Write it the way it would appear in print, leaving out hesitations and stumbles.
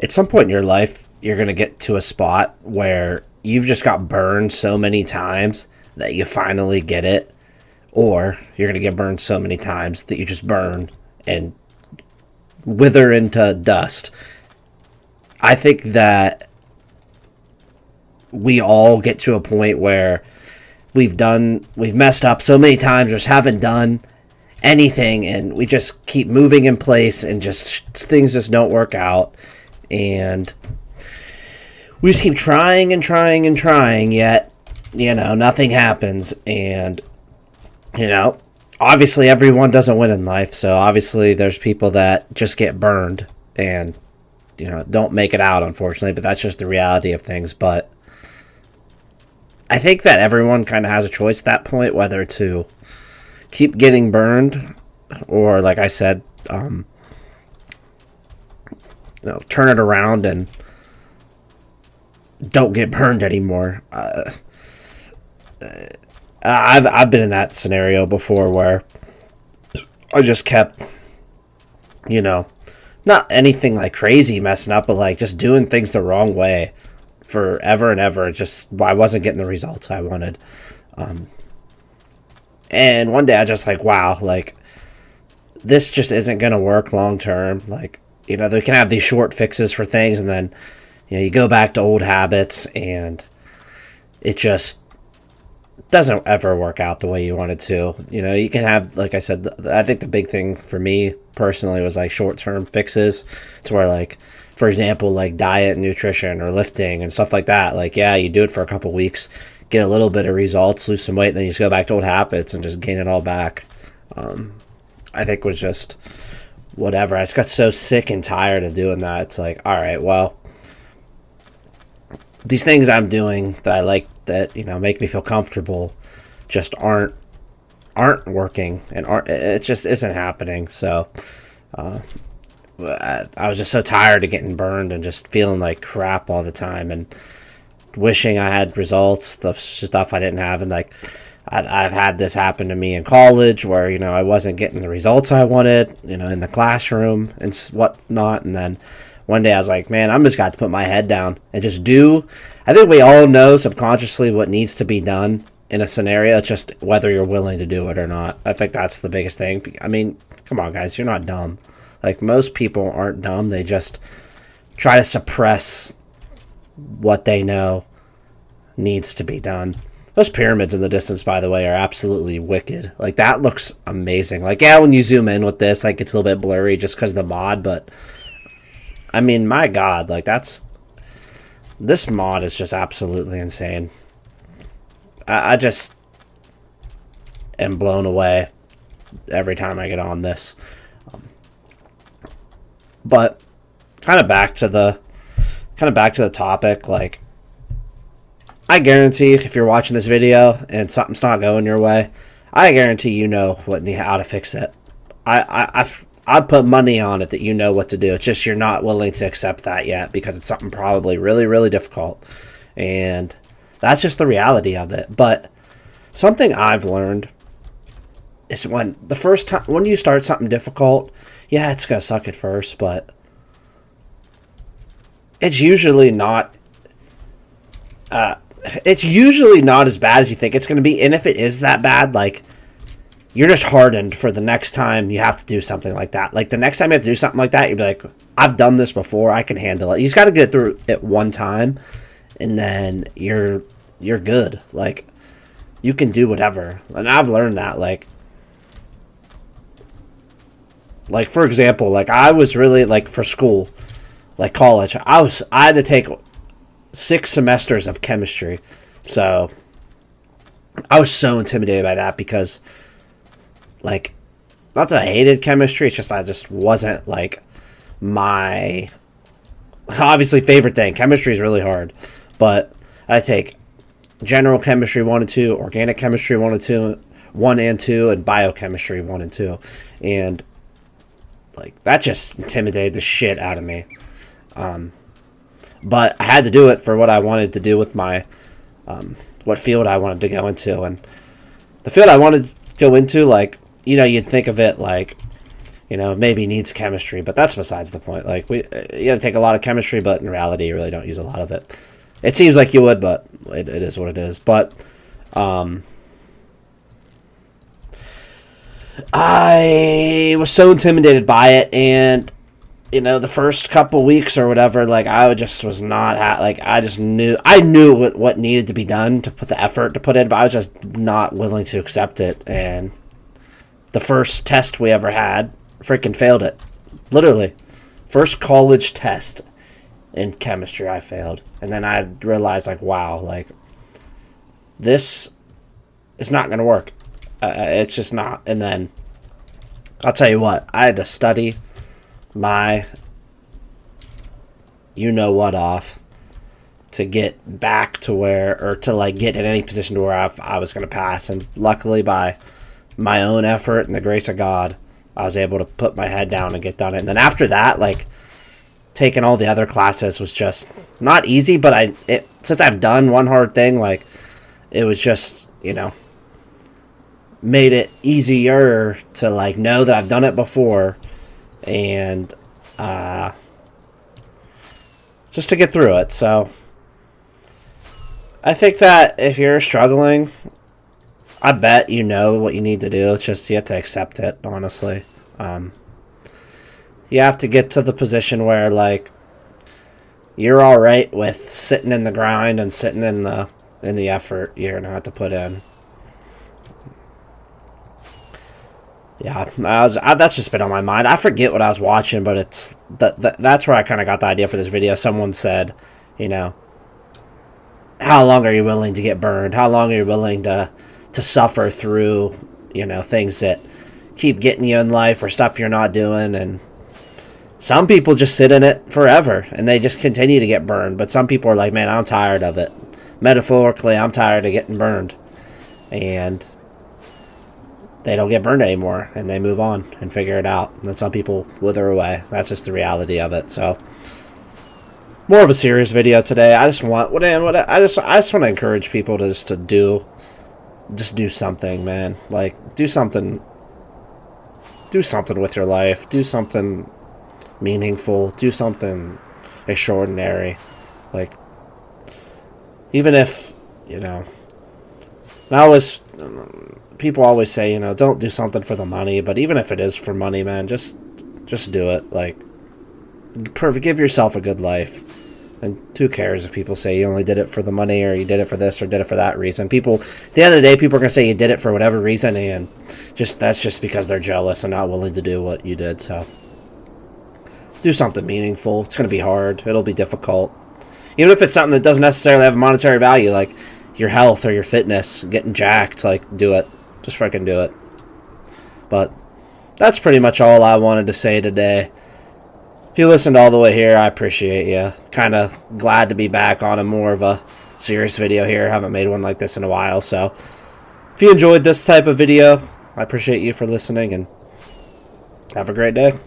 at some point in your life, you're going to get to a spot where you've just got burned so many times that you finally get it, or you're going to get burned so many times that you just burn and wither into dust. I think that we all get to a point where we've messed up so many times, just haven't done anything, and we just keep moving in place, and just things just don't work out, and we just keep trying and trying and trying, yet nothing happens. And obviously everyone doesn't win in life, so obviously there's people that just get burned and don't make it out, unfortunately, but that's just the reality of things. But I think that everyone kind of has a choice at that point, whether to keep getting burned or, like I said, turn it around and don't get burned anymore. I've been in that scenario before where I just kept, not anything like crazy messing up, but like just doing things the wrong way forever and ever. I wasn't getting the results I wanted. And one day I just like, wow, like this just isn't going to work long term. Like, they can have these short fixes for things, and then, you go back to old habits, and it just doesn't ever work out the way you want it to. You can have, like I said, I think the big thing for me personally was like short-term fixes to where, like, for example, like diet, nutrition, or lifting and stuff like that. Like, yeah, you do it for a couple weeks, get a little bit of results, lose some weight, and then you just go back to old habits and just gain it all back. I think was just whatever. I just got so sick and tired of doing that. It's like, all right, well, these things I'm doing that I like, that make me feel comfortable, just aren't working, and it just isn't happening. So I was just so tired of getting burned and just feeling like crap all the time, and wishing I had results, the stuff I didn't have. And like I've had this happen to me in college where I wasn't getting the results I wanted, in the classroom and whatnot. And then one day I was like, man, I'm just got to put my head down and just do. I think we all know subconsciously what needs to be done in a scenario. It's just whether you're willing to do it or not. I think that's the biggest thing. I mean, come on, guys, you're not dumb. Like, most people aren't dumb. They just try to suppress what they know needs to be done. Those pyramids in the distance, by the way, are absolutely wicked. Like, that looks amazing. Like, yeah, when you zoom in with this, like, it's a little bit blurry just because of the mod, but I mean, my God, like, this mod is just absolutely insane. I just am blown away every time I get on this. But kind of back to the topic, like, I guarantee if you're watching this video and something's not going your way, I guarantee how to fix it. I'd put money on it that you know what to do. It's just you're not willing to accept that yet because it's something probably really, really difficult. And that's just the reality of it. But something I've learned is when you start something difficult, yeah, it's going to suck at first, but it's usually not as bad as you think it's going to be. And if it is that bad, like, you're just hardened for the next time you have to do something like that. Like, the next time you have to do something like that, you'll be like, I've done this before, I can handle it. You just got to get through it one time, and then you're good. Like, you can do whatever. And I've learned that, like, for example, like, I was really, like, for school, like college, I had to take 6 semesters of chemistry. So I was so intimidated by that because, like, not that I hated chemistry, it's just I just wasn't, like, my obviously favorite thing. Chemistry is really hard, but I take general chemistry 1 and 2, organic chemistry 1 and 2, and biochemistry 1 and 2, and, like, that just intimidated the shit out of me. But I had to do it for what I wanted to do with my what field I wanted to go into. And the field I wanted to go into, like, you'd think of it like, You know, maybe needs chemistry, but that's besides the point. Like, you got to take a lot of chemistry, but in reality, you really don't use a lot of it. It seems like you would, but it is what it is. But I was so intimidated by it, and you know, the first couple weeks or whatever, like I just was not like I just knew what needed to be done to put the effort to put in, but I was just not willing to accept it. And the first test we ever had, freaking failed it, literally. First college test in chemistry, I failed, and then I realized, like, wow, like this is not gonna work. It's just not. And then I'll tell you what, I had to study my you-know-what off to get back to where, or to like get in any position to where I was going to pass. And luckily, by my own effort and the grace of God, I was able to put my head down and get done it. And then after that, like, taking all the other classes was just not easy, but since I've done one hard thing, like, it was just, you know, made it easier to like know that I've done it before, and just to get through it. So I think that if you're struggling, I bet you know what you need to do. It's just you have to accept it, honestly. You have to get to the position where, like, you're all right with sitting in the grind and sitting in the effort you're gonna have to put in. Yeah, that's just been on my mind. I forget what I was watching, but it's that's where I kind of got the idea for this video. Someone said, you know, how long are you willing to get burned? How long are you willing to suffer through, you know, things that keep getting you in life or stuff you're not doing? And some people just sit in it forever and they just continue to get burned. But some people are like, man, I'm tired of it. Metaphorically, I'm tired of getting burned. And they don't get burned anymore, and they move on and figure it out. And then some people wither away. That's just the reality of it. So, more of a serious video today. I just want I just want to encourage people to do something, man. Like, do something with your life. Do something meaningful. Do something extraordinary. Like, even if, you know, people always say, you know, don't do something for the money, but even if it is for money, man, just do it. Like, give yourself a good life. And who cares if people say you only did it for the money, or you did it for this, or did it for that reason? People, at the end of the day, people are going to say you did it for whatever reason, and that's just because they're jealous and not willing to do what you did. So do something meaningful. It's going to be hard. It'll be difficult. Even if it's something that doesn't necessarily have a monetary value, like your health or your fitness, getting jacked, like, do it. Just freaking do it. But that's pretty much all I wanted to say today. If you listened all the way here, I appreciate you. Kind of glad to be back on a more of a serious video here. Haven't made one like this in a while. So if you enjoyed this type of video, I appreciate you for listening, and have a great day.